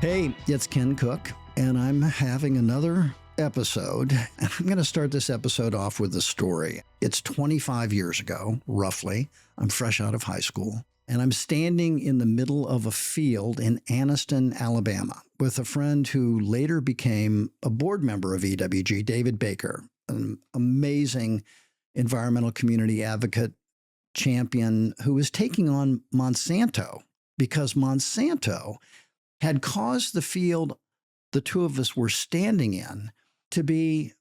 Hey, it's Ken Cook, and I'm having another episode. And I'm going to start this episode off with a story. It's 25 years ago, roughly. I'm fresh out of high school, and I'm standing in the middle of a field in Anniston, Alabama, with a friend who later became a board member of EWG, David Baker, an amazing environmental community advocate champion who was taking on Monsanto because Monsanto had caused the field the two of us were standing in to be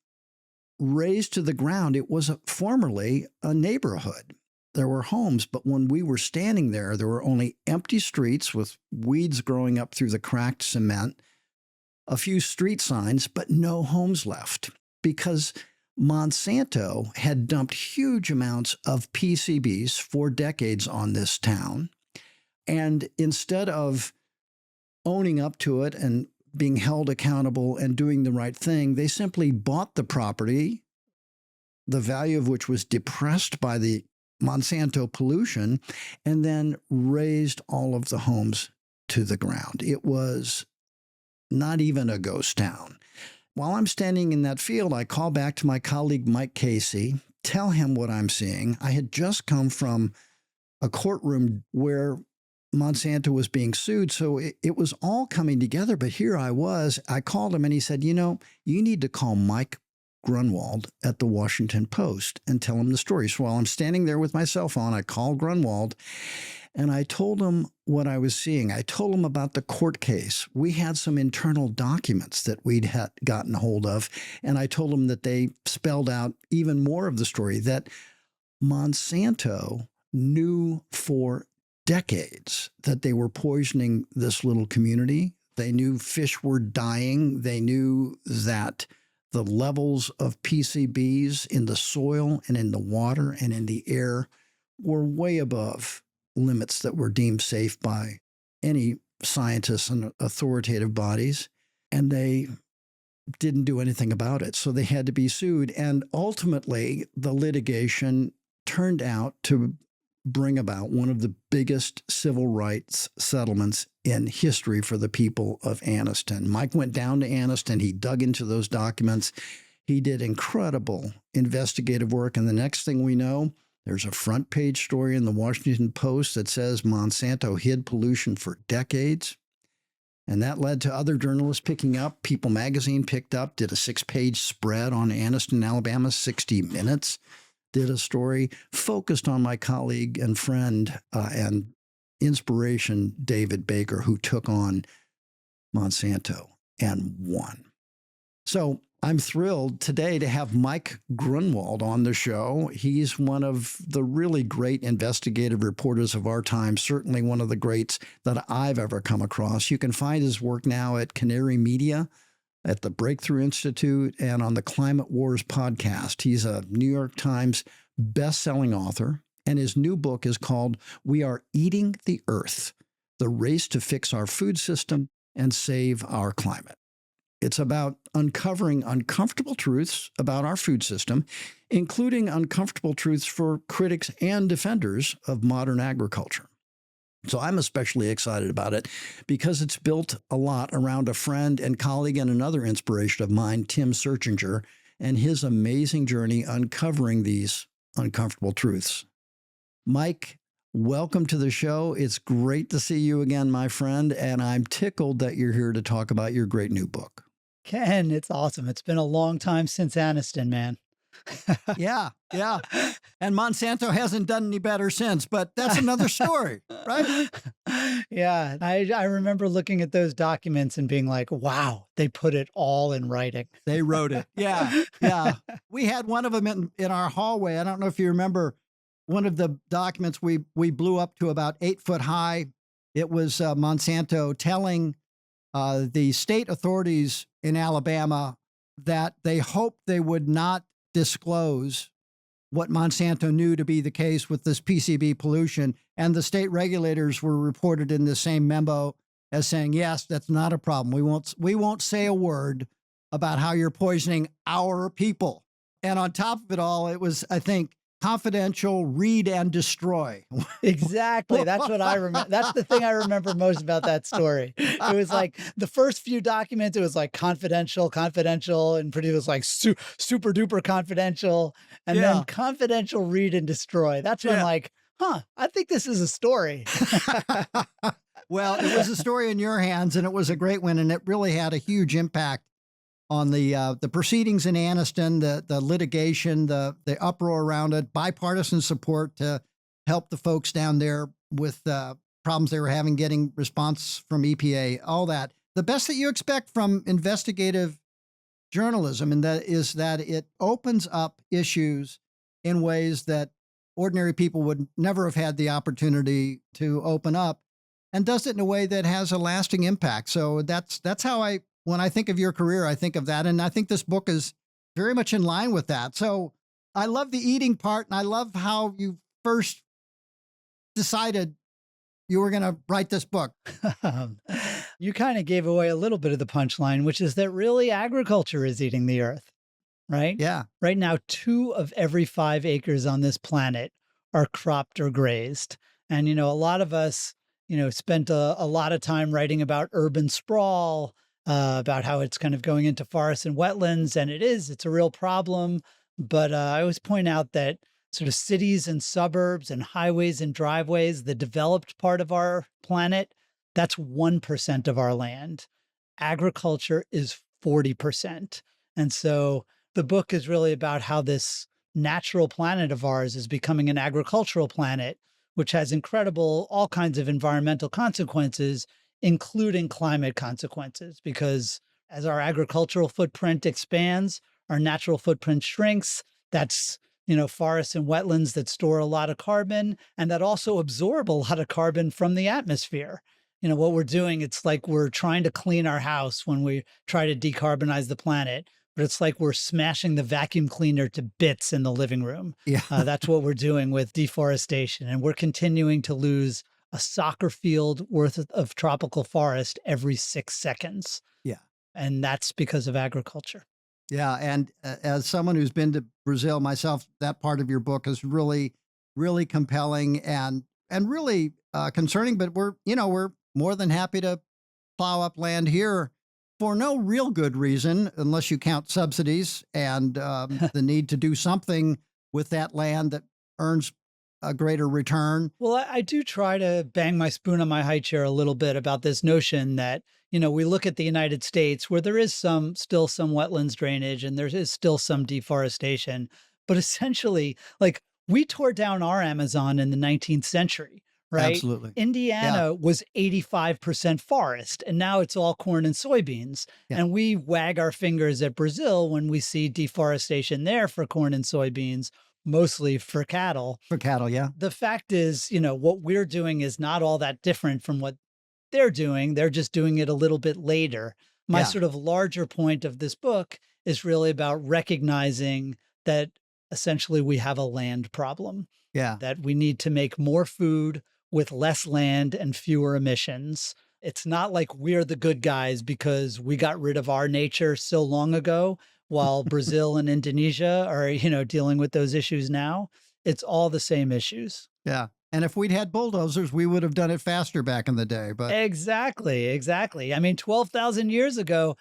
razed to the ground. It was formerly a neighborhood. There were homes, but when we were standing there, there were only empty streets with weeds growing up through the cracked cement, a few street signs, but no homes left because Monsanto had dumped huge amounts of PCBs for decades on this town. And instead of owning up to it and being held accountable and doing the right thing, they simply bought the property, the value of which was depressed by the Monsanto pollution, and then razed all of the homes to the ground. It was not even a ghost town. While I'm standing in that field, I call back to my colleague, Mike Casey, tell him what I'm seeing. I had just come from a courtroom where Monsanto was being sued, so it was all coming together. But here I was. I called him and he said, you need to call Mike Grunwald at the Washington Post and tell him the story. So while I'm standing there with my cell phone, I called Grunwald and I told him what I was seeing. I told him about the court case. We had some internal documents that we'd gotten hold of, and I told him that they spelled out even more of the story, that Monsanto knew for decades that they were poisoning this little community. They knew fish were dying. They knew that the levels of PCBs in the soil and in the water and in the air were way above limits that were deemed safe by any scientists and authoritative bodies. And they didn't do anything about it. So they had to be sued. And ultimately, the litigation turned out to bring about one of the biggest civil rights settlements in history for the people of Anniston. Mike went down to Anniston. He dug into those documents. He did incredible investigative work. And the next thing we know, there's a front page story in the Washington Post that says Monsanto hid pollution for decades. And that led to other journalists picking up. People magazine picked up, did a 6-page spread on Anniston, Alabama, 60 Minutes. Did a story focused on my colleague and friend and inspiration, David Baker, who took on Monsanto and won. So I'm thrilled today to have Mike Grunwald on the show. He's one of the really great investigative reporters of our time, certainly one of the greats that I've ever come across. You can find his work now at Canary Media, at the Breakthrough Institute, and on the Climate Wars podcast. He's a New York Times best-selling author, and his new book is called We Are Eating the Earth: The Race to Fix Our Food System and Save Our Climate. It's about uncovering uncomfortable truths about our food system, including uncomfortable truths for critics and defenders of modern agriculture. So I'm especially excited about it because it's built a lot around a friend and colleague and another inspiration of mine, Tim Searchinger, and his amazing journey uncovering these uncomfortable truths. Mike, welcome to the show. It's great to see you again, my friend, and I'm tickled that you're here to talk about your great new book. Ken, it's awesome. It's been a long time since Anniston, man. Yeah. And Monsanto hasn't done any better since, but that's another story, right? Yeah. I remember looking at those documents and being like, wow, they put it all in writing. They wrote it. Yeah. We had one of them in our hallway. I don't know if you remember one of the documents we blew up to about 8 foot high. It was Monsanto telling the state authorities in Alabama that they hoped they would not disclose what Monsanto knew to be the case with this PCB pollution. And the state regulators were reported in the same memo as saying, yes, that's not a problem. We won't say a word about how you're poisoning our people. And on top of it all, it was, I think, confidential, read and destroy. Exactly. That's what I remember. That's the thing I remember most about that story. It was like the first few documents, it was like confidential, confidential, and pretty was like super duper confidential. And then Yeah. confidential, read and destroy. That's when Yeah. like, I think this is a story. Well, it was a story in your hands, and it was a great one, and it really had a huge impact on the proceedings in Anniston, the litigation, the uproar around it, bipartisan support to help the folks down there with problems they were having getting response from EPA, all that. The best that you expect from investigative journalism, and that is that it opens up issues in ways that ordinary people would never have had the opportunity to open up, and does it in a way that has a lasting impact. So that's how when I think of your career, I think of that. And I think this book is very much in line with that. So I love the eating part, and I love how you first decided you were going to write this book. You kind of gave away a little bit of the punchline, which is that really agriculture is eating the earth, right? Yeah. Right now, 2 of every 5 acres on this planet are cropped or grazed. And, a lot of us, spent a lot of time writing about urban sprawl, about how it's kind of going into forests and wetlands. And it's a real problem. But I always point out that sort of cities and suburbs and highways and driveways, the developed part of our planet, that's 1% of our land. Agriculture is 40%. And so the book is really about how this natural planet of ours is becoming an agricultural planet, which has incredible, all kinds of environmental consequences, including climate consequences, because as our agricultural footprint expands, our natural footprint shrinks. That's, forests and wetlands that store a lot of carbon and that also absorb a lot of carbon from the atmosphere. What we're doing, it's like we're trying to clean our house when we try to decarbonize the planet, but it's like we're smashing the vacuum cleaner to bits in the living room. Yeah. That's what we're doing with deforestation. And we're continuing to lose a soccer field worth of tropical forest every 6 seconds. Yeah. And that's because of agriculture. Yeah. And as someone who's been to Brazil myself, that part of your book is really, really compelling and really concerning. But we're more than happy to plow up land here for no real good reason, unless you count subsidies and the need to do something with that land that earns a greater return. Well, I do try to bang my spoon on my high chair a little bit about this notion that, we look at the United States where there is still some wetlands drainage and there is still some deforestation, but essentially, like, we tore down our Amazon in the 19th century. Right? Absolutely. Indiana was 85% forest, and now it's all corn and soybeans. Yeah. And we wag our fingers at Brazil when we see deforestation there for corn and soybeans, mostly for cattle. For cattle, yeah. The fact is, what we're doing is not all that different from what they're doing. They're just doing it a little bit later. My sort of larger point of this book is really about recognizing that essentially we have a land problem. Yeah. That we need to make more food with less land and fewer emissions. It's not like we're the good guys because we got rid of our nature so long ago, while Brazil and Indonesia are, dealing with those issues now. It's all the same issues. Yeah. And if we'd had bulldozers, we would have done it faster back in the day. But Exactly. I mean, 12,000 years ago,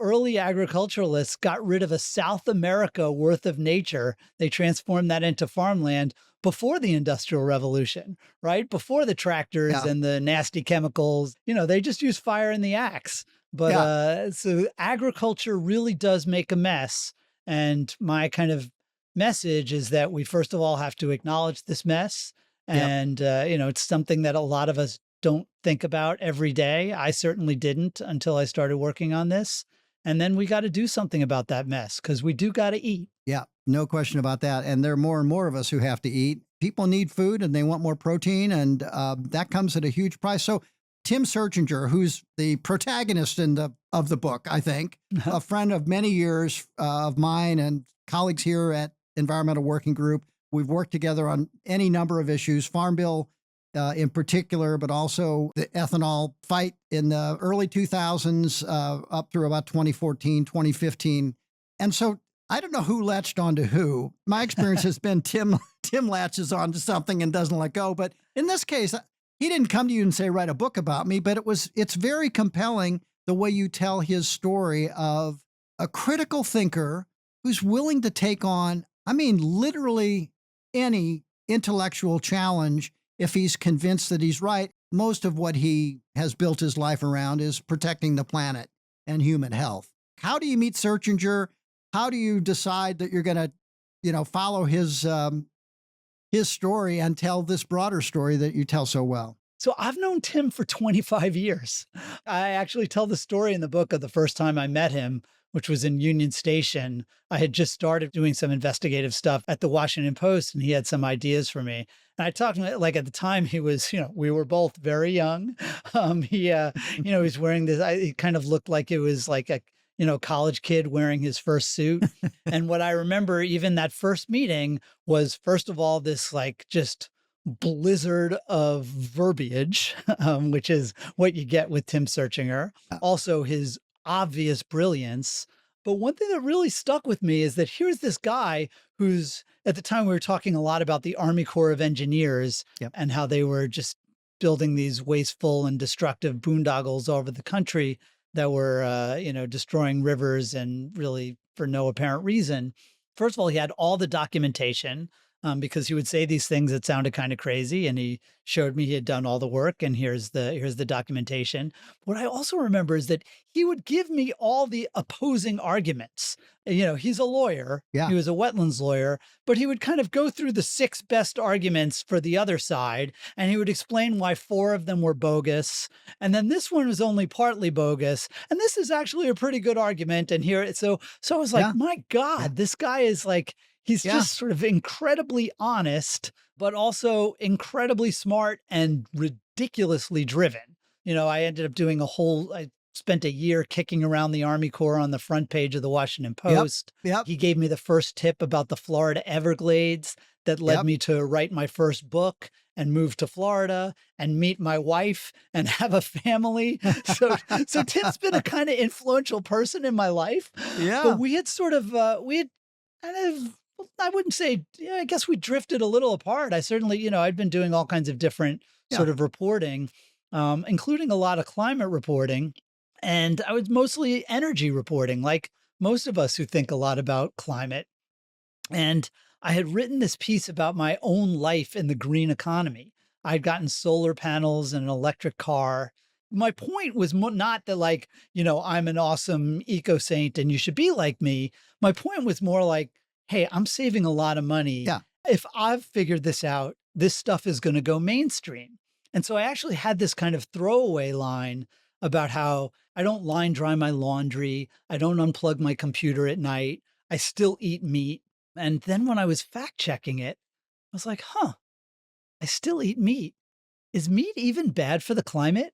early agriculturalists got rid of a South America worth of nature. They transformed that into farmland before the Industrial Revolution, right? Before the tractors and the nasty chemicals. They just used fire and the axe. But so agriculture really does make a mess. And my kind of message is that we first of all have to acknowledge this mess. And, it's something that a lot of us don't think about every day. I certainly didn't until I started working on this. And then we got to do something about that mess because we do got to eat. Yeah, no question about that. And there are more and more of us who have to eat. People need food and they want more protein, and that comes at a huge price. So Tim Serchinger, who's the protagonist of the book, I think, a friend of many years of mine and colleagues here at Environmental Working Group. We've worked together on any number of issues, Farm Bill in particular, but also the ethanol fight in the early 2000s up through about 2014, 2015. And so I don't know who latched onto who. My experience has been Tim latches onto something and doesn't let go. But in this case, he didn't come to you and say, write a book about me, but it's very compelling the way you tell his story of a critical thinker who's willing to take on, I mean, literally any intellectual challenge if he's convinced that he's right. Most of what he has built his life around is protecting the planet and human health. How do you meet Searchinger? How do you decide that you're going to, follow his story and tell this broader story that you tell so well? So I've known Tim for 25 years. I actually tell the story in the book of the first time I met him, which was in Union Station. I had just started doing some investigative stuff at the Washington Post, and he had some ideas for me. And I talked to him, like at the time he was, we were both very young. He was wearing this, it kind of looked like it was like a, college kid wearing his first suit. And what I remember even that first meeting was, first of all, this like just blizzard of verbiage, which is what you get with Tim Searchinger. Also his obvious brilliance. But one thing that really stuck with me is that here's this guy who's, at the time we were talking a lot about the Army Corps of Engineers and how they were just building these wasteful and destructive boondoggles over the country that were, destroying rivers and really for no apparent reason. First of all, he had all the documentation because he would say these things that sounded kind of crazy, and he showed me he had done all the work, and here's the documentation. What I also remember is that he would give me all the opposing arguments. He's a lawyer. Yeah. He was a wetlands lawyer, but he would kind of go through the 6 best arguments for the other side, and he would explain why 4 of them were bogus. And then this one was only partly bogus. And this is actually a pretty good argument. And so I was like, my God, this guy is like, he's just sort of incredibly honest, but also incredibly smart and ridiculously driven. I ended up doing I spent a year kicking around the Army Corps on the front page of the Washington Post. Yep. He gave me the first tip about the Florida Everglades that led me to write my first book and move to Florida and meet my wife and have a family. So Tim's been a kind of influential person in my life. Yeah. But we had I wouldn't say, I guess we drifted a little apart. I certainly, I'd been doing all kinds of different sort of reporting, including a lot of climate reporting. And I was mostly energy reporting, like most of us who think a lot about climate. And I had written this piece about my own life in the green economy. I'd gotten solar panels and an electric car. My point was not that like, I'm an awesome eco saint and you should be like me. My point was more like, hey, I'm saving a lot of money. Yeah. If I've figured this out, this stuff is going to go mainstream. And so I actually had this kind of throwaway line about how I don't line dry my laundry. I don't unplug my computer at night. I still eat meat. And then when I was fact checking it, I was like, I still eat meat. Is meat even bad for the climate?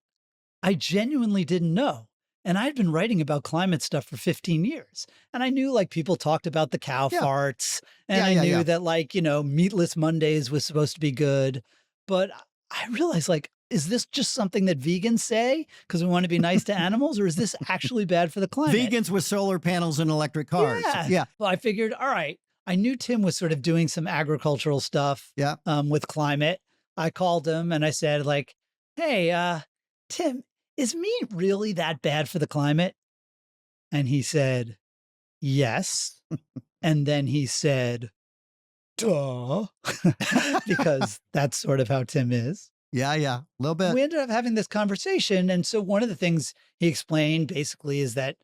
I genuinely didn't know. And I'd been writing about climate stuff for 15 years. And I knew like people talked about the cow farts. And I knew that like, meatless Mondays was supposed to be good. But I realized like, is this just something that vegans say because we want to be nice to animals? Or is this actually bad for the climate? Vegans with solar panels and electric cars. Yeah. Well, I figured, all right, I knew Tim was sort of doing some agricultural stuff with climate. I called him and I said like, hey, Tim, is meat really that bad for the climate? And he said, yes. And then he said, duh, because that's sort of how Tim is. Yeah, a little bit. We ended up having this conversation. And so one of the things he explained basically is that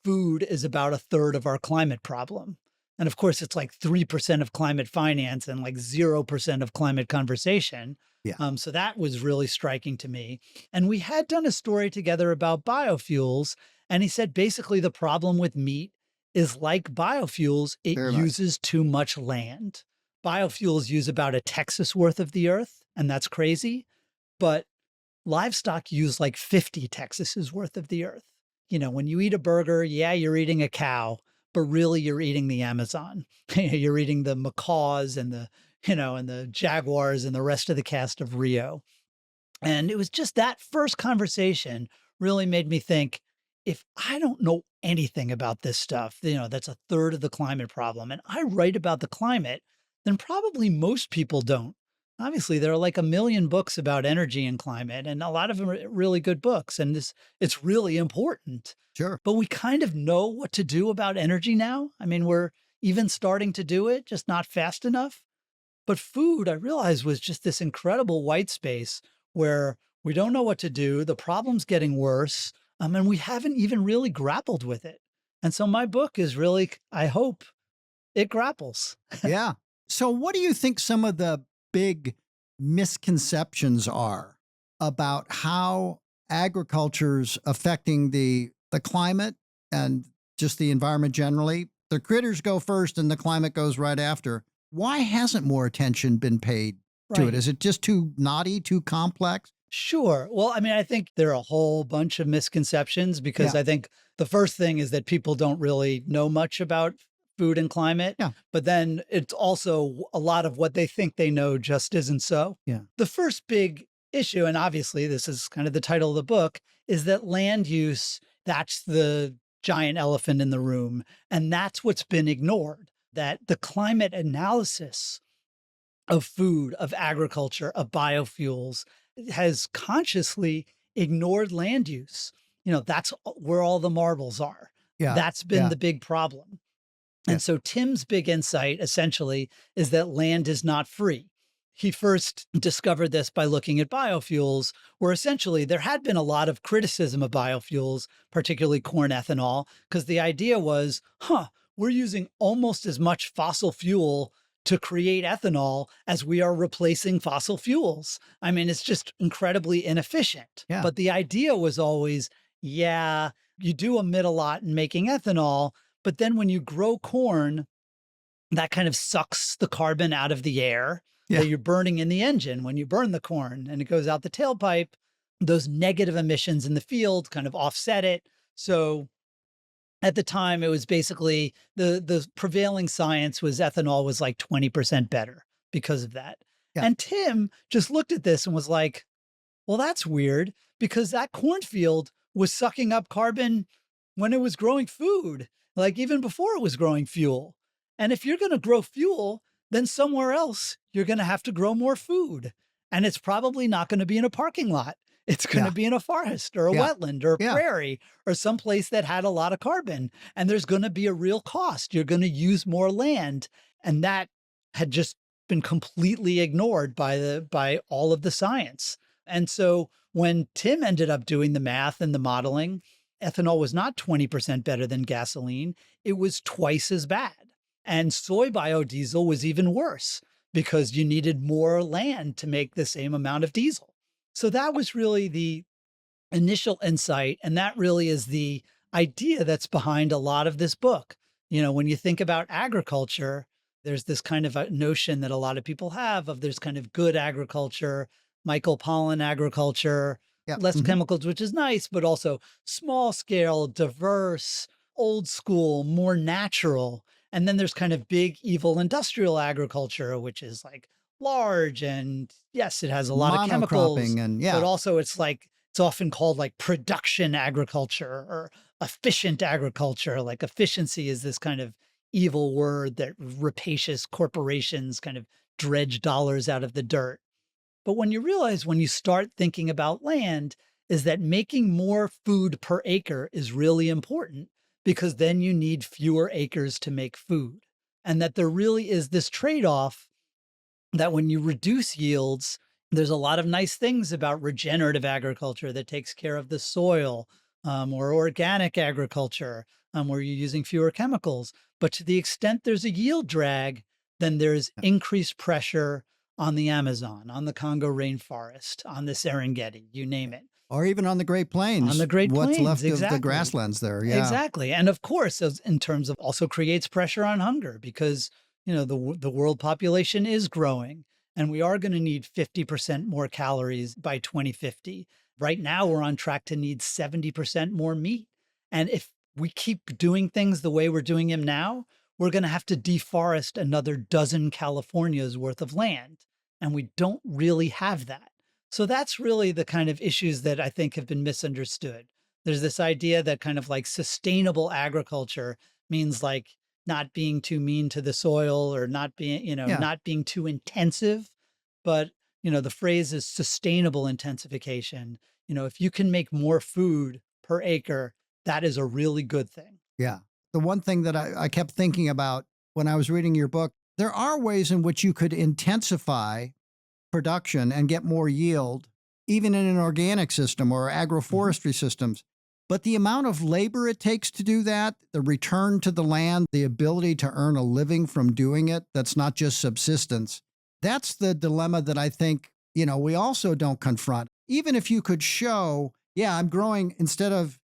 food is about 1/3 of our climate problem. And of course, it's like 3% of climate finance and like 0% of climate conversation. Yeah. So that was really striking to me. And we had done a story together about biofuels. And he said, basically, the problem with meat is like biofuels, it uses too much land. Biofuels use about a Texas worth of the earth, and that's crazy. But livestock use like 50 Texas's worth of the earth. When you eat a burger, you're eating a cow, but really you're eating the Amazon. You're eating the macaws and the jaguars and the rest of the cast of Rio. And it was just that first conversation really made me think, if I don't know anything about this stuff. That's a third of the climate problem. And I write about the climate, then probably most people don't. Obviously, there are like a million books about energy and climate, and a lot of them are really good books. And it's really important. Sure. But we kind of know what to do about energy now. I mean, we're even starting to do it, just not fast enough. But food, I realized, was just this incredible white space where we don't know what to do. The problem's getting worse. And we haven't even really grappled with it. And so my book is really, I hope it grapples. Yeah. So what do you think some of the big misconceptions are about how agriculture's affecting the climate and just the environment generally? The critters go first and the climate goes right after. Why hasn't more attention been paid to it? Right. Is it just too knotty, too complex? Sure. Well, I mean, I think there are a whole bunch of misconceptions because Yeah. I think the first thing is that people don't really know much about food and climate. Yeah. But then it's also a lot of what they think they know just isn't so. Yeah. The first big issue, and obviously this is kind of the title of the book, is that land use, that's the giant elephant in the room. And that's what's been ignored, that the climate analysis of food, of agriculture, of biofuels has consciously ignored land use. That's where all the marbles are. Yeah. That's been Yeah. the big problem. Yeah. And so Tim's big insight essentially is that land is not free. He first discovered this by looking at biofuels, where essentially there had been a lot of criticism of biofuels, particularly corn ethanol, because the idea was, we're using almost as much fossil fuel to create ethanol as we are replacing fossil fuels. I mean, it's just incredibly inefficient. Yeah. But the idea was always, yeah, you do emit a lot in making ethanol, but then when you grow corn, that kind of sucks the carbon out of the air Yeah. that you're burning in the engine when you burn the corn and it goes out the tailpipe. Those negative emissions in the field kind of offset it. So at the time, it was basically the prevailing science was ethanol was like 20% better because of that. Yeah. And Tim just looked at this and was like, well, that's weird because that cornfield was sucking up carbon when it was growing food, like even before it was growing fuel. And if you're going to grow fuel, then somewhere else you're going to have to grow more food. And it's probably not going to be in a parking lot. It's going to Yeah. be in a forest or a Yeah. wetland or a Yeah. prairie or someplace that had a lot of carbon. And there's going to be a real cost. You're going to use more land. And that had just been completely ignored by all of the science. And so when Tim ended up doing the math and the modeling, ethanol was not 20% better than gasoline. It was twice as bad. And soy biodiesel was even worse because you needed more land to make the same amount of diesel. So that was really the initial insight. And that really is the idea that's behind a lot of this book. When you think about agriculture, there's this kind of a notion that a lot of people have of there's kind of good agriculture, Michael Pollan agriculture, Yeah. less Mhm. chemicals, which is nice, but also small scale, diverse, old school, more natural. And then there's kind of big, evil industrial agriculture, which is like large. And yes, it has a lot of chemicals, Monocropping and but yeah. also it's often called like production agriculture or efficient agriculture. Like efficiency is this kind of evil word that rapacious corporations kind of dredge dollars out of the dirt. But when you start thinking about land, is that making more food per acre is really important because then you need fewer acres to make food. And that there really is this trade-off that when you reduce yields, there's a lot of nice things about regenerative agriculture that takes care of the soil, or organic agriculture, where you're using fewer chemicals. But to the extent there's a yield drag, then there's increased pressure on the Amazon, on the Congo rainforest, on the Serengeti, you name it. Or even on the Great On Plains. the Great What's Plains, left exactly. of the grasslands there. Yeah. Exactly. And of course, in terms of also creates pressure on hunger because, the world population is growing and we are going to need 50% more calories by 2050. Right now, we're on track to need 70% more meat. And if we keep doing things the way we're doing them now, we're going to have to deforest another dozen Californias worth of land. And we don't really have that. So that's really the kind of issues that I think have been misunderstood. There's this idea that kind of like sustainable agriculture means like not being too mean to the soil or not being, Yeah. not being too intensive. But, the phrase is sustainable intensification. If you can make more food per acre, that is a really good thing. Yeah. The one thing that I kept thinking about when I was reading your book, there are ways in which you could intensify production and get more yield, even in an organic system or agroforestry systems. But the amount of labor it takes to do that, the return to the land, the ability to earn a living from doing it, that's not just subsistence. That's the dilemma that I think, we also don't confront. Even if you could show, yeah, I'm growing, instead of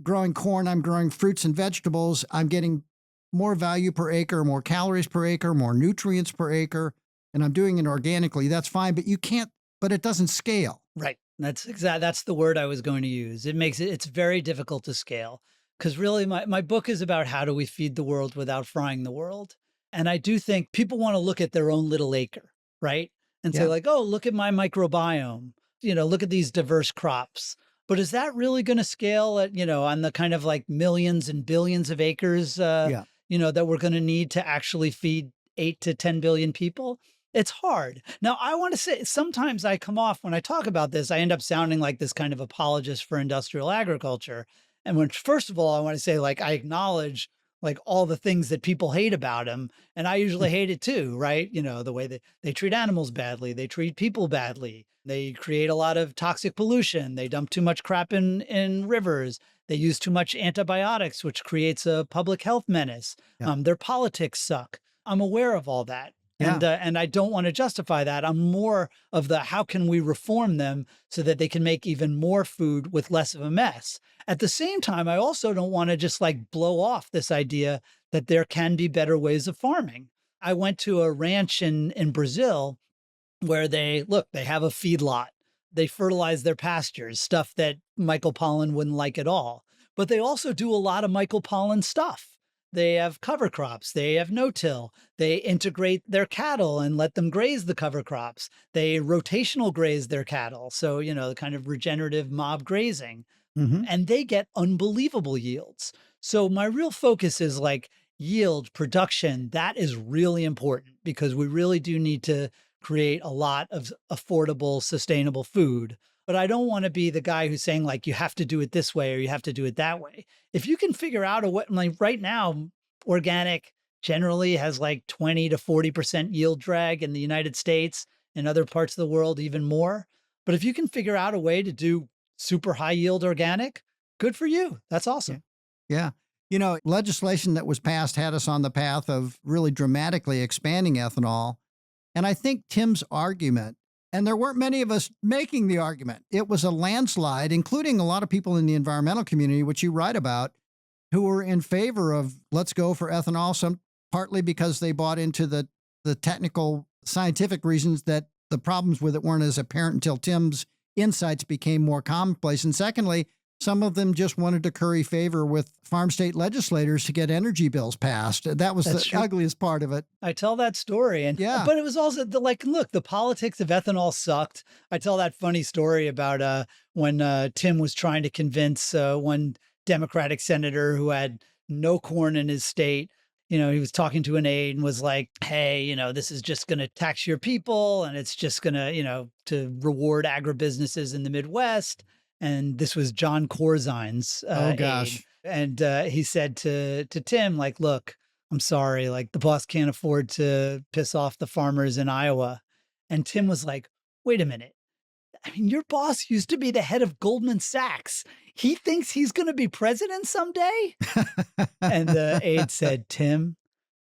growing corn, I'm growing fruits and vegetables. I'm getting more value per acre, more calories per acre, more nutrients per acre, and I'm doing it organically. That's fine, but you can't, but it doesn't scale. Right. That's the word I was going to use. It's very difficult to scale because really my book is about how do we feed the world without frying the world. And I do think people want to look at their own little acre, right? And say Yeah. like, oh, look at my microbiome, look at these diverse crops. But is that really going to scale at, on the kind of like millions and billions of acres, Yeah. that we're going to need to actually feed 8 to 10 billion people? It's hard. Now, I want to say sometimes I come off when I talk about this, I end up sounding like this kind of apologist for industrial agriculture. And when, first of all, I want to say, like, I acknowledge like all the things that people hate about him. And I usually hate it too, right? The way that they treat animals badly, they treat people badly, they create a lot of toxic pollution, they dump too much crap in rivers, they use too much antibiotics, which creates a public health menace. Yeah. Their politics suck. I'm aware of all that. Yeah. And I don't want to justify that. I'm more of the how can we reform them so that they can make even more food with less of a mess. At the same time, I also don't want to just like blow off this idea that there can be better ways of farming. I went to a ranch in Brazil where they have a feedlot. They fertilize their pastures, stuff that Michael Pollan wouldn't like at all. But they also do a lot of Michael Pollan stuff. They have cover crops. They have no-till. They integrate their cattle and let them graze the cover crops. They rotational graze their cattle. So, the kind of regenerative mob grazing. Mm-hmm. And they get unbelievable yields. So my real focus is like yield, production. That is really important because we really do need to create a lot of affordable, sustainable food. But I don't want to be the guy who's saying like, you have to do it this way or you have to do it that way. If you can figure out a way, like right now, organic generally has like 20 to 40% yield drag in the United States and other parts of the world, even more. But if you can figure out a way to do super high yield organic, good for you. That's awesome. Yeah. Legislation that was passed had us on the path of really dramatically expanding ethanol. And I think Tim's argument, and there weren't many of us making the argument, it was a landslide, including a lot of people in the environmental community, which you write about, who were in favor of let's go for ethanol, some partly because they bought into the technical scientific reasons that the problems with it weren't as apparent until Tim's insights became more commonplace. And secondly, some of them just wanted to curry favor with farm state legislators to get energy bills passed. That was the ugliest part of it. I tell that story. And yeah, but it was also look, the politics of ethanol sucked. I tell that funny story about when Tim was trying to convince one Democratic senator who had no corn in his state. He was talking to an aide and was like, hey, this is just going to tax your people and it's just going to, to reward agribusinesses in the Midwest. And this was John Corzine's aide. And he said to Tim, like, look, I'm sorry, like the boss can't afford to piss off the farmers in Iowa. And Tim was like, wait a minute. I mean, your boss used to be the head of Goldman Sachs. He thinks he's going to be president someday? And the aide said, Tim,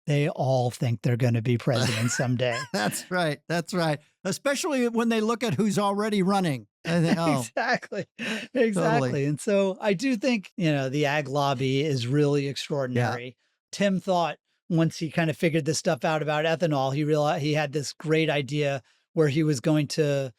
they all think they're going to be president someday. That's right. That's right. Especially when they look at who's already running. Oh. Exactly. Totally. And so I do think, the ag lobby is really extraordinary. Yeah. Tim thought once he kind of figured this stuff out about ethanol, he realized he had this great idea where he was going to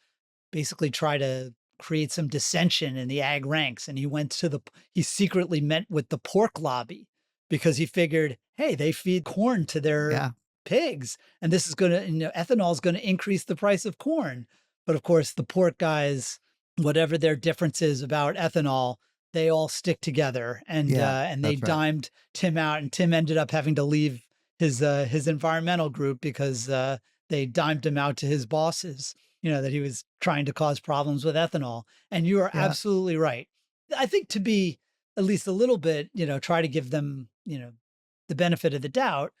basically try to create some dissension in the ag ranks. And he secretly met with the pork lobby because he figured, hey, they feed corn to their pigs. And this is going to, ethanol is going to increase the price of corn. But of course, the pork guys, whatever their differences about ethanol, they all stick together, and they that's right. dimed Tim out, and Tim ended up having to leave his environmental group because they dimed him out to his bosses, that he was trying to cause problems with ethanol. And you are Yeah. absolutely right. I think to be at least a little bit, try to give them, the benefit of the doubt.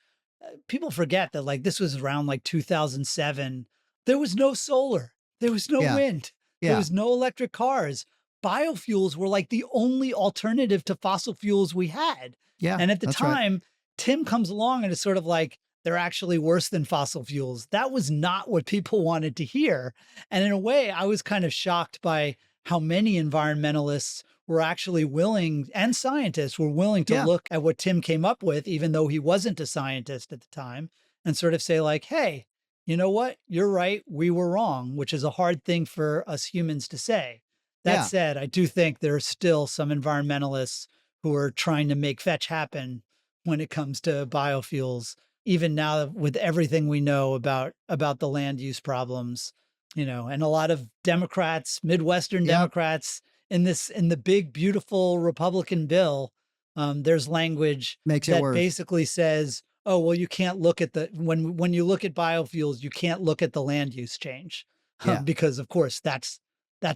People forget that like this was around like 2007. There was no solar, there was no Yeah. wind, there Yeah. was no electric cars. Biofuels were like the only alternative to fossil fuels we had. Yeah. And at the That's right. time, Tim comes along and is sort of like, they're actually worse than fossil fuels. That was not what people wanted to hear. And in a way, I was kind of shocked by how many environmentalists were actually willing, and scientists were willing to Yeah. look at what Tim came up with, even though he wasn't a scientist at the time, and sort of say, like, hey, you know what? You're right. We were wrong, which is a hard thing for us humans to say. That Yeah. said, I do think there are still some environmentalists who are trying to make fetch happen when it comes to biofuels, even now with everything we know about the land use problems, and a lot of Democrats, Midwestern Yep. Democrats in the big, beautiful Republican bill, there's language Makes it that worse. basically says, oh, well, you can't look at when you look at biofuels, you can't look at the land use change, Yeah. because of course that's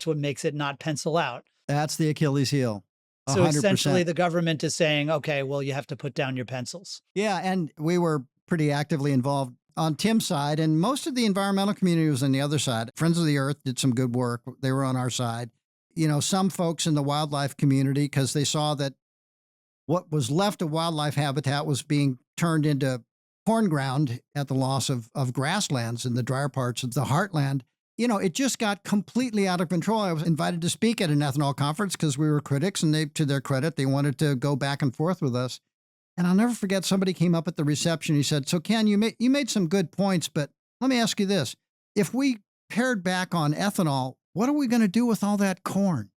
what makes it not pencil out. That's the Achilles heel. So essentially 100%. the government is saying, okay, well, you have to put down your pencils. Yeah. And we were pretty actively involved on Tim's side, and most of the environmental community was on the other side. Friends of the Earth did some good work. They were on our side. Some folks in the wildlife community, because they saw that what was left of wildlife habitat was being turned into corn ground at the loss of grasslands in the drier parts of the heartland. It just got completely out of control. I was invited to speak at an ethanol conference because we were critics, and they, to their credit, they wanted to go back and forth with us. And I'll never forget, somebody came up at the reception. He said, so Ken, you made some good points, but let me ask you this. If we pared back on ethanol, what are we going to do with all that corn?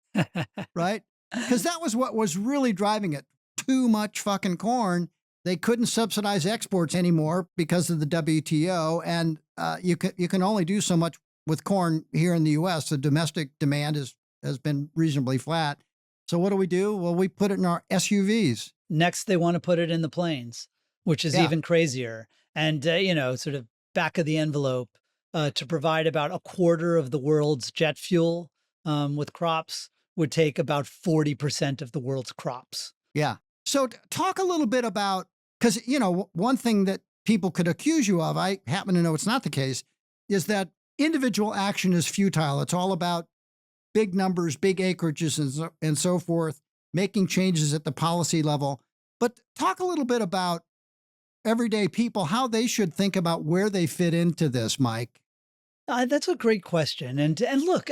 Right? Because that was what was really driving it. Too much fucking corn. They couldn't subsidize exports anymore because of the WTO. And you can only do so much with corn here in the U.S. The domestic demand has been reasonably flat. So what do? Well, we put it in our SUVs. Next, they want to put it in the planes, which is Yeah. even crazier. And, sort of back of the envelope, to provide about a quarter of the world's jet fuel with crops would take about 40% of the world's crops. Yeah. So talk a little bit about, because, one thing that people could accuse you of, I happen to know it's not the case, is that individual action is futile. It's all about big numbers, big acreages, and so forth, making changes at the policy level. But talk a little bit about everyday people, how they should think about where they fit into this, Mike. That's a great question. And look,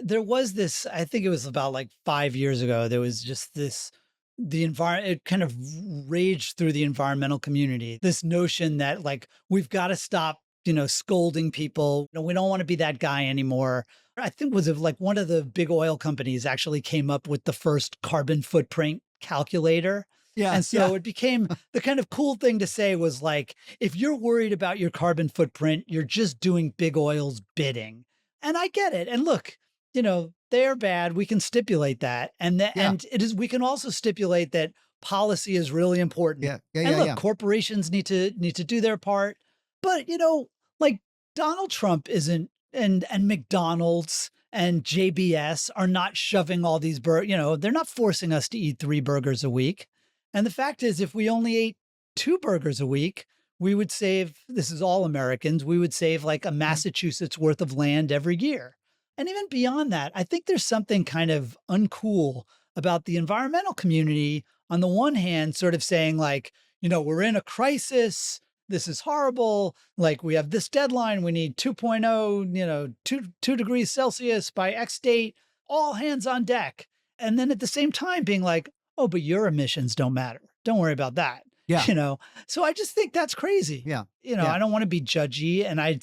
there was this, I think it was about like 5 years ago, there was just the environment, it kind of raged through the environmental community. This notion that like, we've got to stop, scolding people. We don't want to be that guy anymore. I think was it like one of the big oil companies actually came up with the first carbon footprint calculator. Yeah. And so it became the kind of cool thing to say was like, if you're worried about your carbon footprint, you're just doing big oil's bidding. And I get it. And look, they're bad. We can stipulate that. And we can also stipulate that policy is really important. Yeah. Yeah. And Yeah. look, Yeah. corporations need to do their part. But, like Donald Trump isn't, and McDonald's and JBS are not shoving all these they're not forcing us to eat 3 burgers a week. And the fact is, if we only ate 2 burgers a week, we would save, this is all Americans, we would save like a Massachusetts worth of land every year. And even beyond that, I think there's something kind of uncool about the environmental community, on the one hand, sort of saying like, we're in a crisis. This is horrible. Like we have this deadline. We need 2.0, 2 degrees Celsius by X date, all hands on deck. And then at the same time being like, oh, but your emissions don't matter. Don't worry about that. Yeah. So I just think that's crazy. Yeah. I don't want to be judgy. And I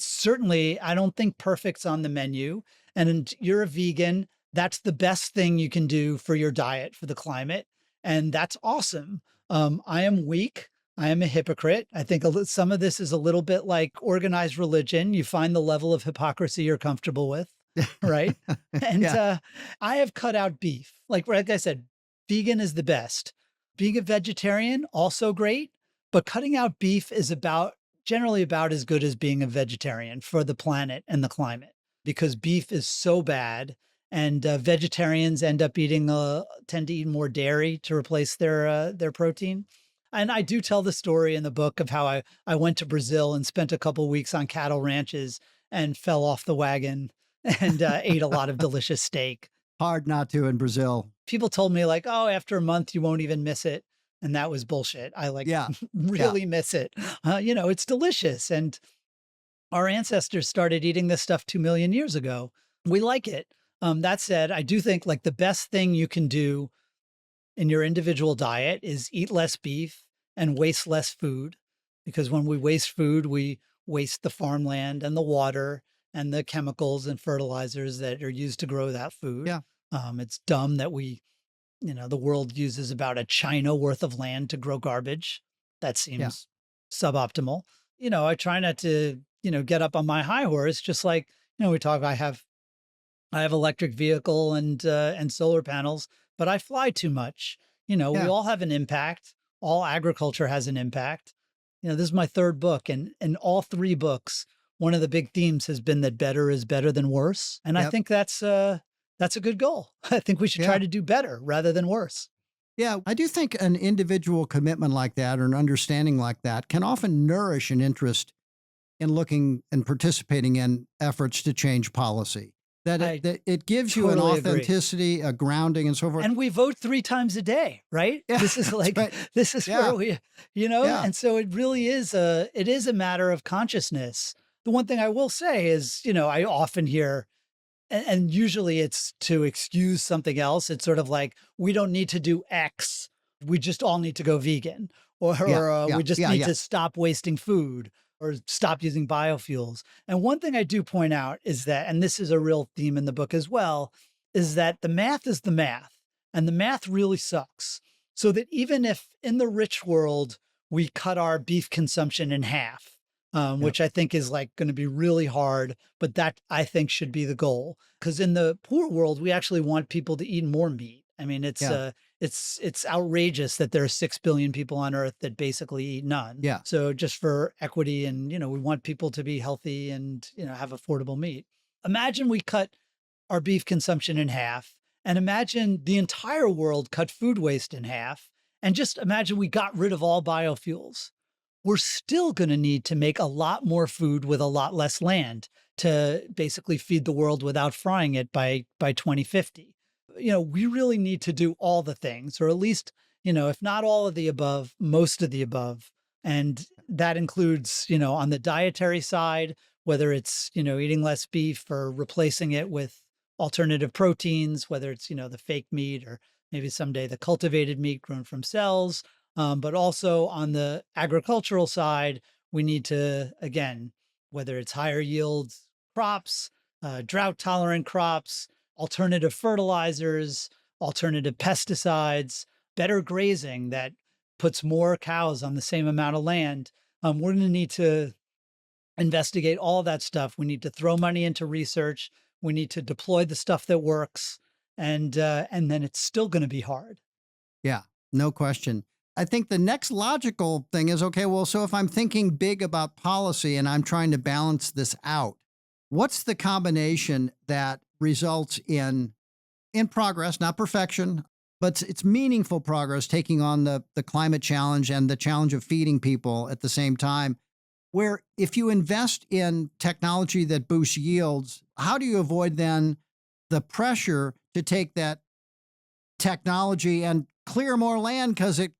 don't think perfect's on the menu. And you're a vegan. That's the best thing you can do for your diet, for the climate. And that's awesome. I am weak. I am a hypocrite. I think some of this is a little bit like organized religion. You find the level of hypocrisy you're comfortable with. right? And Yeah. I have cut out beef. Like I said, vegan is the best. Being a vegetarian, also great, but cutting out beef is generally about as good as being a vegetarian for the planet and the climate, because beef is so bad. And vegetarians tend to eat more dairy to replace their protein. And I do tell the story in the book of how I went to Brazil and spent a couple weeks on cattle ranches and fell off the wagon and ate a lot of delicious steak. Hard not to in Brazil. People told me like, oh, after a month, you won't even miss it. And that was bullshit. I Yeah. Yeah. really miss it. It's delicious. And our ancestors started eating this stuff 2 million years ago. We like it. That said, I do think like the best thing you can do in your individual diet is eat less beef and waste less food. Because when we waste food, we waste the farmland and the water and the chemicals and fertilizers that are used to grow that food. Yeah. It's dumb that the world uses about a China worth of land to grow garbage. That seems suboptimal. I try not to, get up on my high horse, just like, we talk, I have electric vehicle and solar panels, but I fly too much. We all have an impact. All agriculture has an impact. This is my third book, and in all three books, one of the big themes has been that better is better than worse. And I think that's a good goal. I think we should try to do better rather than worse. Yeah, I do think an individual commitment like that or an understanding like that can often nourish an interest in looking and participating in efforts to change policy. That it gives you an totally agree. Authenticity, a grounding, and so forth. And we vote 3 times a day, right? Yeah, This is like, right. this is where we, Yeah. and so it really is a matter of consciousness. The one thing I will say is, I often hear, and usually it's to excuse something else. It's sort of like, we don't need to do X. We just all need to go vegan, or we just need to stop wasting food or stop using biofuels. And one thing I do point out is that, and this is a real theme in the book as well, is that the math is the math, and the math really sucks. So that even if in the rich world, we cut our beef consumption in half, which I think is like going to be really hard, but that I think should be the goal. Because in the poor world, we actually want people to eat more meat. I mean, it's outrageous that there are 6 billion people on Earth that basically eat none. Yeah. So just for equity and, we want people to be healthy and, have affordable meat. Imagine we cut our beef consumption in half, and imagine the entire world cut food waste in half, and just imagine we got rid of all biofuels. We're still going to need to make a lot more food with a lot less land to basically feed the world without frying it by 2050. We really need to do all the things, or at least, if not all of the above, most of the above. And that includes, on the dietary side, whether it's, eating less beef or replacing it with alternative proteins, whether it's, the fake meat or maybe someday the cultivated meat grown from cells. But also on the agricultural side, we need to, again, whether it's higher yield crops, drought tolerant crops, alternative fertilizers, alternative pesticides, better grazing that puts more cows on the same amount of land. We're going to need to investigate all that stuff. We need to throw money into research. We need to deploy the stuff that works. And then it's still going to be hard. Yeah, no question. I think the next logical thing is, okay, well, so if I'm thinking big about policy and I'm trying to balance this out, what's the combination that results in progress, not perfection, but it's meaningful progress, taking on the climate challenge and the challenge of feeding people at the same time, where if you invest in technology that boosts yields, how do you avoid then the pressure to take that technology and clear more land because it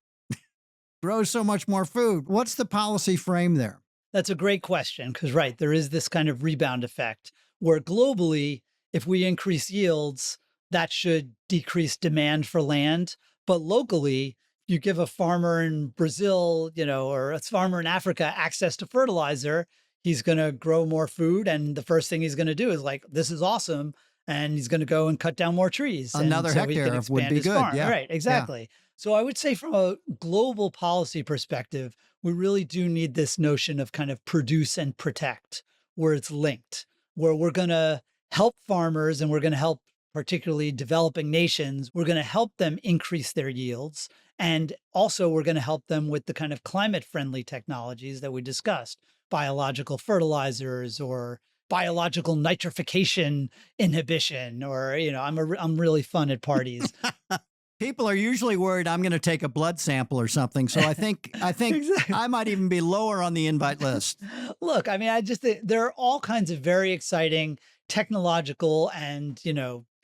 grows so much more food? What's the policy frame there? That's a great question, because, right, there is this kind of rebound effect where globally, if we increase yields, that should decrease demand for land. But locally, you give a farmer in Brazil, or a farmer in Africa access to fertilizer, he's going to grow more food. And the first thing he's going to do is like, this is awesome. And he's going to go and cut down more trees. Another hectare would be good. Farm. Yeah. Right, exactly. Yeah. So I would say from a global policy perspective, we really do need this notion of kind of produce and protect, where it's linked, where we're going to help farmers and we're going to help particularly developing nations. We're going to help them increase their yields. And also, we're going to help them with the kind of climate friendly technologies that we discussed, biological fertilizers or biological nitrification inhibition, or, I'm really fun at parties. People are usually worried I'm going to take a blood sample or something. So I think Exactly. I might even be lower on the invite list. Look, I mean, I just think there are all kinds of very exciting technological and,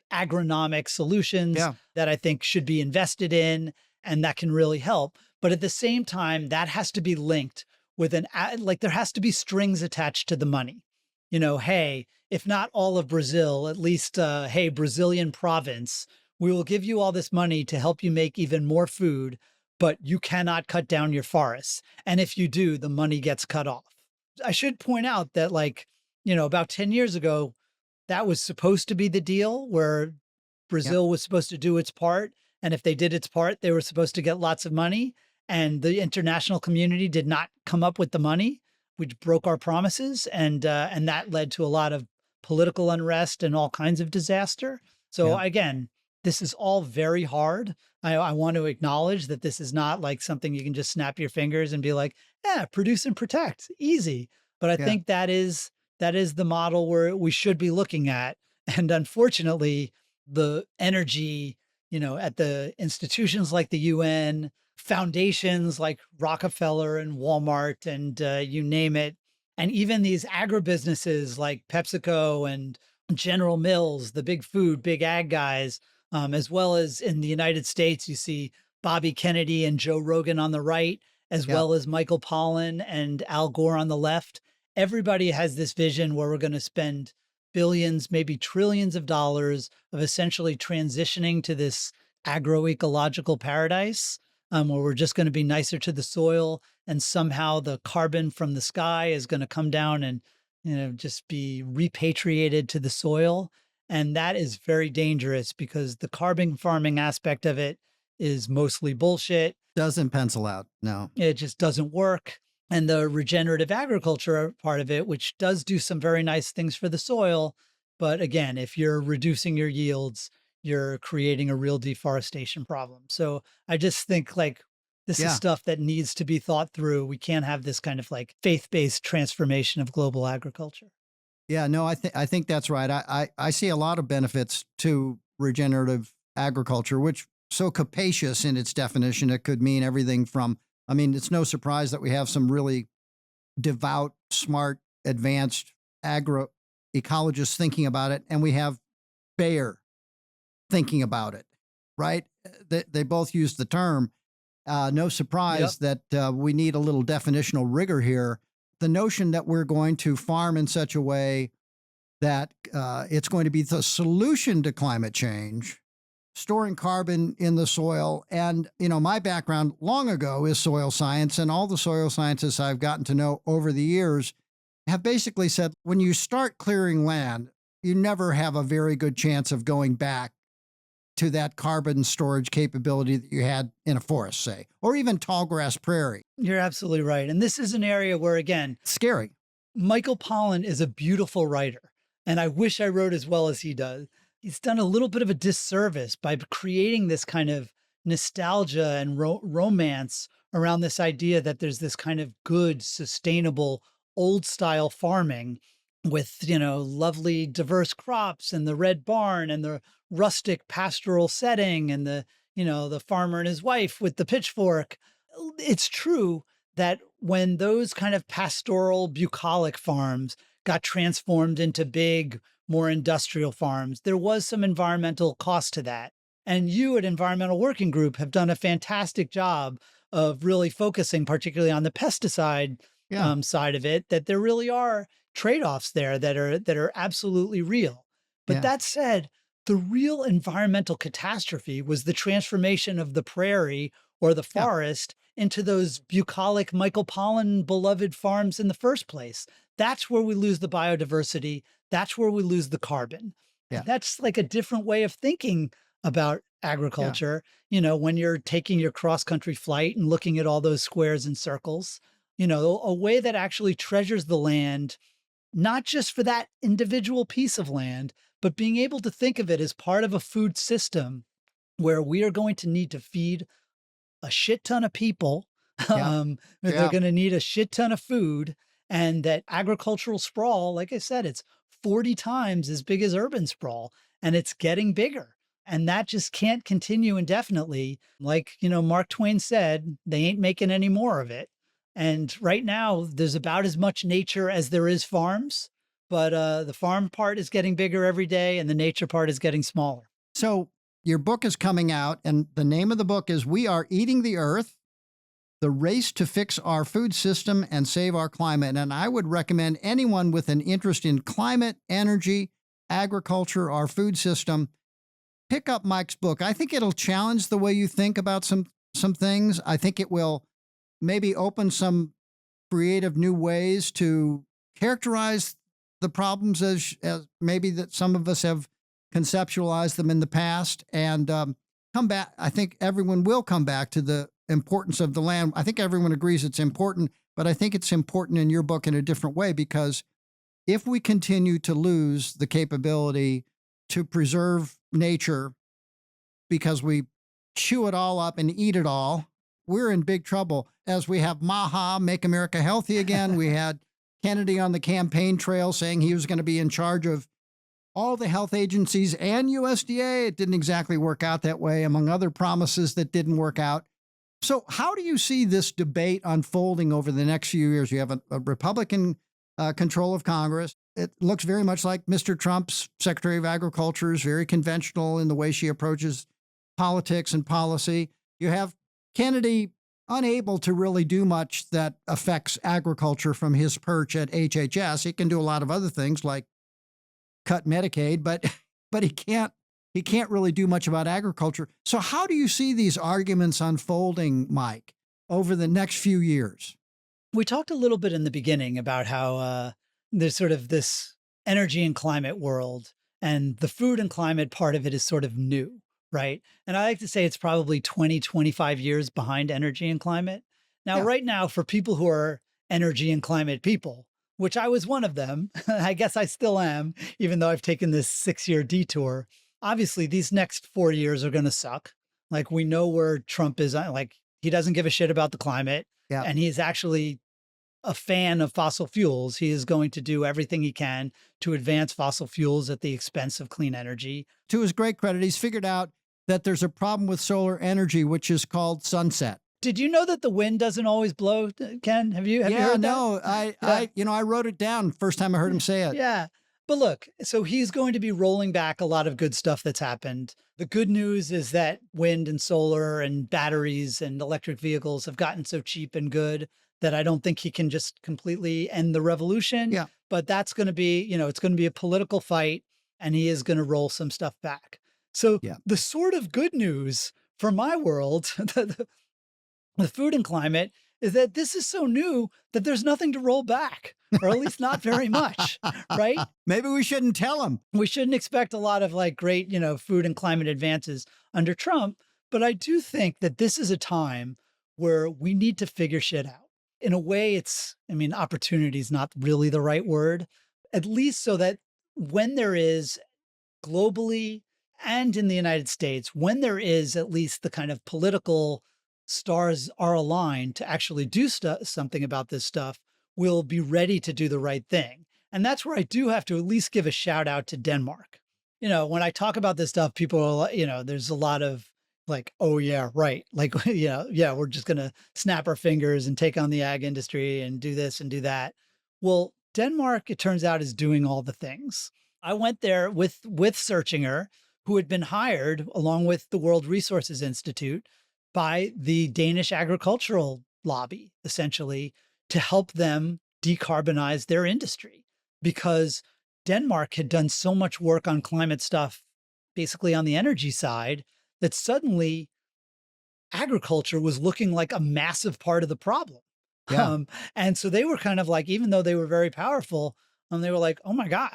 agronomic solutions Yeah. that I think should be invested in and that can really help. But at the same time, that has to be linked with like there has to be strings attached to the money. Hey, if not all of Brazil, at least, hey, Brazilian province, we will give you all this money to help you make even more food, but you cannot cut down your forests. And if you do, the money gets cut off. I should point out that, like, about 10 years ago, that was supposed to be the deal where Yep. Brazil was supposed to do its part. And if they did its part, they were supposed to get lots of money. And the international community did not come up with the money, which broke our promises. And that led to a lot of political unrest and all kinds of disaster. So Yeah. again, this is all very hard. I want to acknowledge that this is not like something you can just snap your fingers and be like, yeah, produce and protect, easy. But I Yeah. think that is the model where we should be looking at. And unfortunately, the energy, at the institutions like the UN, foundations like Rockefeller and Walmart and you name it, and even these agribusinesses like PepsiCo and General Mills, the big food, big ag guys, as well as in the United States, you see Bobby Kennedy and Joe Rogan on the right, as Yeah. well as Michael Pollan and Al Gore on the left. Everybody has this vision where we're going to spend billions, maybe trillions of dollars of essentially transitioning to this agroecological paradise, where we're just going to be nicer to the soil and somehow the carbon from the sky is going to come down and just be repatriated to the soil. And that is very dangerous because the carbon farming aspect of it is mostly bullshit. Doesn't pencil out. No. It just doesn't work. And the regenerative agriculture part of it, which does do some very nice things for the soil. But again, if you're reducing your yields, you're creating a real deforestation problem. So I just think like this is Yeah. stuff that needs to be thought through. We can't have this kind of like faith-based transformation of global agriculture. Yeah. No, I think that's right. I see a lot of benefits to regenerative agriculture, which so capacious in its definition, it could mean everything from, I mean, it's no surprise that we have some really devout, smart, advanced agroecologists thinking about it, and we have Bayer thinking about it, right? They both use the term. No Yep. surprise that we need a little definitional rigor here. The notion that we're going to farm in such a way that it's going to be the solution to climate change, storing carbon in the soil. And, my background long ago is soil science, and all the soil scientists I've gotten to know over the years have basically said when you start clearing land, you never have a very good chance of going back to that carbon storage capability that you had in a forest, say, or even tall grass prairie. You're absolutely right. And this is an area where, again, Scary. Michael Pollan is a beautiful writer, and I wish I wrote as well as he does. He's done a little bit of a disservice by creating this kind of nostalgia and romance around this idea that there's this kind of good, sustainable, old style farming with, lovely diverse crops and the red barn and the rustic pastoral setting and the farmer and his wife with the pitchfork. It's true that when those kind of pastoral bucolic farms got transformed into big, more industrial farms, there was some environmental cost to that. And you at Environmental Working Group have done a fantastic job of really focusing, particularly on the pesticide Yeah. side of it, that there really are trade-offs there that are absolutely real. But Yeah. that said, the real environmental catastrophe was the transformation of the prairie or the Yeah. forest into those bucolic Michael Pollan beloved farms in the first place. That's where we lose the biodiversity. That's where we lose the carbon. Yeah. And that's like a different way of thinking about Yeah. agriculture, when you're taking your cross country flight and looking at all those squares and circles, a way that actually treasures the land not just for that individual piece of land, but being able to think of it as part of a food system where we are going to need to feed a shit ton of people. Yeah. They're Yeah. going to need a shit ton of food. And that agricultural sprawl, like I said, it's 40 times as big as urban sprawl, and it's getting bigger. And that just can't continue indefinitely. Like, Mark Twain said, they ain't making any more of it. And right now, there's about as much nature as there is farms, but the farm part is getting bigger every day, and the nature part is getting smaller. So your book is coming out, and the name of the book is We Are Eating the Earth, The Race to Fix Our Food System and Save Our Climate. And I would recommend anyone with an interest in climate, energy, agriculture, our food system, pick up Mike's book. I think it'll challenge the way you think about some things. I think it will maybe open some creative new ways to characterize the problems as maybe that some of us have conceptualized them in the past, and come back. I think everyone will come back to the importance of the land. I think everyone agrees it's important, but I think it's important in your book in a different way, because if we continue to lose the capability to preserve nature because we chew it all up and eat it all, we're in big trouble. As we have Maha, Make America Healthy Again, we had Kennedy on the campaign trail saying he was going to be in charge of all the health agencies and USDA. It didn't exactly work out that way, among other promises that didn't work out. So how do you see this debate unfolding over the next few years? You have a Republican control of Congress. It looks very much like Mr. Trump's Secretary of Agriculture is very conventional in the way she approaches politics and policy. You have Kennedy unable to really do much that affects agriculture from his perch at HHS. He can do a lot of other things like cut Medicaid, but he can't really do much about agriculture. So how do you see these arguments unfolding, Mike, over the next few years? We talked a little bit in the beginning about how there's sort of this energy and climate world, and the food and climate part of it is sort of new, right? And I like to say it's probably 20, 25 years behind energy and climate. Now, Yeah. right now, for people who are energy and climate people, which I was one of them, I guess I still am, even though I've taken this 6-year detour. Obviously, these next 4 years are going to suck. Like, we know where Trump is. Like, he doesn't give a shit about the climate. Yeah. And he's actually a fan of fossil fuels. He is going to do everything he can to advance fossil fuels at the expense of clean energy. To his great credit, he's figured out that there's a problem with solar energy, which is called sunset. Did you know that the wind doesn't always blow, Ken? Have you heard that? No, I wrote it down first time I heard him say it. Yeah. But look, so he's going to be rolling back a lot of good stuff that's happened. The good news is that wind and solar and batteries and electric vehicles have gotten so cheap and good that I don't think he can just completely end the revolution. Yeah. But that's going to be, it's going to be a political fight, and he is going to roll some stuff back. So Yeah. the sort of good news for my world, the food and climate, is that this is so new that there's nothing to roll back, or at least not very much, right? Maybe we shouldn't tell him. We shouldn't expect a lot of great, food and climate advances under Trump. But I do think that this is a time where we need to figure shit out. In a way, opportunity is not really the right word, at least so that when there is globally and in the United States, when there is at least the kind of political stars are aligned to actually do something about this stuff, we'll be ready to do the right thing. And that's where I do have to at least give a shout out to Denmark. When I talk about this stuff, people are, there's a lot of oh yeah, right. We're just going to snap our fingers and take on the ag industry and do this and do that. Well, Denmark, it turns out, is doing all the things. I went there with Searchinger, who had been hired along with the World Resources Institute by the Danish agricultural lobby, essentially, to help them decarbonize their industry, because Denmark had done so much work on climate stuff, basically on the energy side, that suddenly agriculture was looking like a massive part of the problem. Yeah. And so they were kind of even though they were very powerful, they were like, oh my God,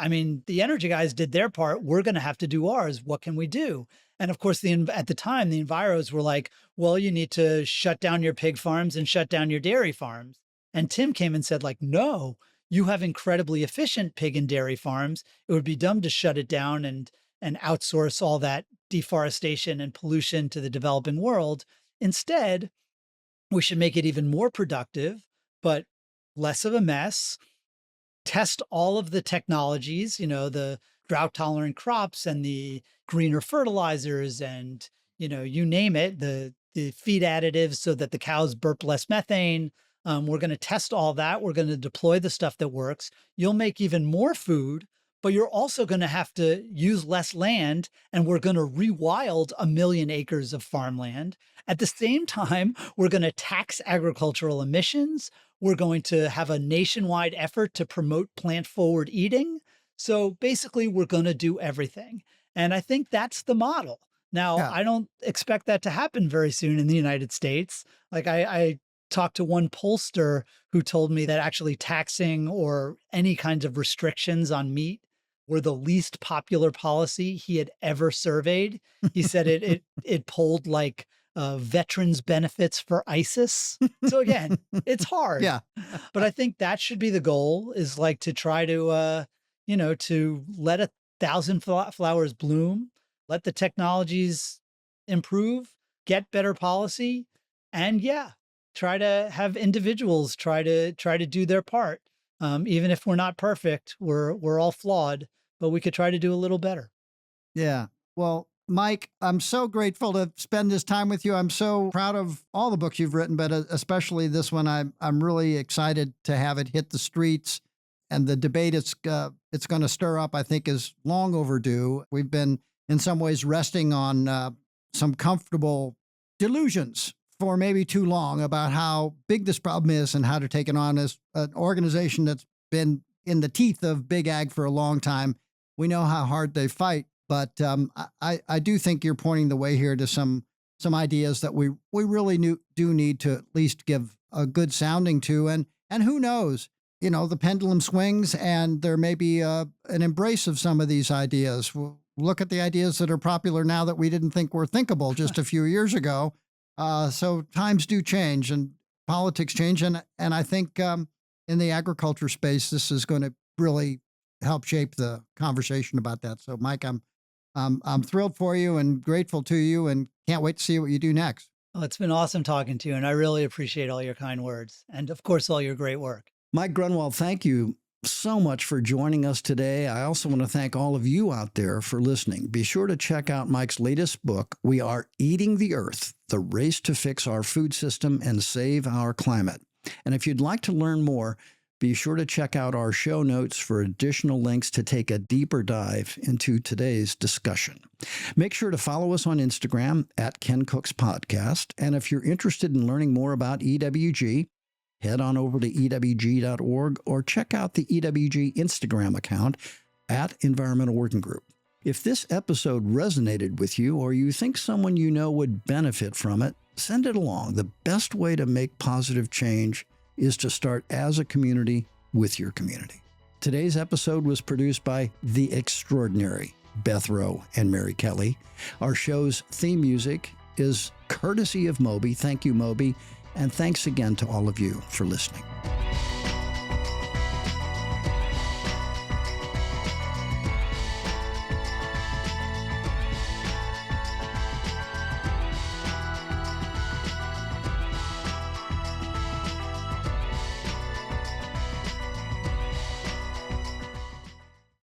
the energy guys did their part. We're going to have to do ours. What can we do? And of course, at the time, the enviros were like, well, you need to shut down your pig farms and shut down your dairy farms. And Tim came and said no, you have incredibly efficient pig and dairy farms. It would be dumb to shut it down and outsource all that deforestation and pollution to the developing world. Instead, we should make it even more productive, but less of a mess. Test all of the technologies, the drought tolerant crops and the greener fertilizers and, you name it, the feed additives so that the cows burp less methane. We're going to test all that. We're going to deploy the stuff that works. You'll make even more food, but you're also going to have to use less land, and we're going to rewild 1 million acres of farmland. At the same time, we're going to tax agricultural emissions. We're going to have a nationwide effort to promote plant-forward eating. So basically, we're going to do everything. And I think that's the model. Now, Yeah. I don't expect that to happen very soon in the United States. Like I talked to one pollster who told me that actually taxing or any kinds of restrictions on meat were the least popular policy he had ever surveyed. He said it polled like veterans benefits for ISIS. So again, it's hard. Yeah. But I think that should be the goal, is like to try to, to let 1,000 flowers bloom, let the technologies improve, get better policy, and try to have individuals try to do their part. Even if we're not perfect, we're all flawed, but we could try to do a little better. Yeah. Well, Mike, I'm so grateful to spend this time with you. I'm so proud of all the books you've written, but especially this one. I'm really excited to have it hit the streets, and the debate it's going to stir up, I think, is long overdue. We've been, in some ways, resting on some comfortable delusions for maybe too long about how big this problem is and how to take it on as an organization that's been in the teeth of big ag for a long time. We know how hard they fight, but I do think you're pointing the way here to some ideas that we really do need to at least give a good sounding to. And who knows, the pendulum swings and there may be an embrace of some of these ideas. We'll look at the ideas that are popular now that we didn't think were thinkable just a few years ago. So times do change and politics change. And I think in the agriculture space, this is going to really help shape the conversation about that. So, Mike, I'm thrilled for you and grateful to you and can't wait to see what you do next. Well, it's been awesome talking to you, and I really appreciate all your kind words and, of course, all your great work. Mike Grunwald, thank you so much for joining us today. I also want to thank all of you out there for listening. Be sure to check out Mike's latest book, We Are Eating the Earth, The Race to Fix Our Food System and Save Our Climate. And if you'd like to learn more, be sure to check out our show notes for additional links to take a deeper dive into today's discussion. Make sure to follow us on Instagram at Ken Cook's Podcast. And if you're interested in learning more about EWG, head on over to ewg.org or check out the EWG Instagram account at Environmental Working Group. If this episode resonated with you or you think someone you know would benefit from it, send it along. The best way to make positive change is to start as a community with your community. Today's episode was produced by the extraordinary Beth Rowe and Mary Kelly. Our show's theme music is courtesy of Moby. Thank you, Moby. And thanks again to all of you for listening.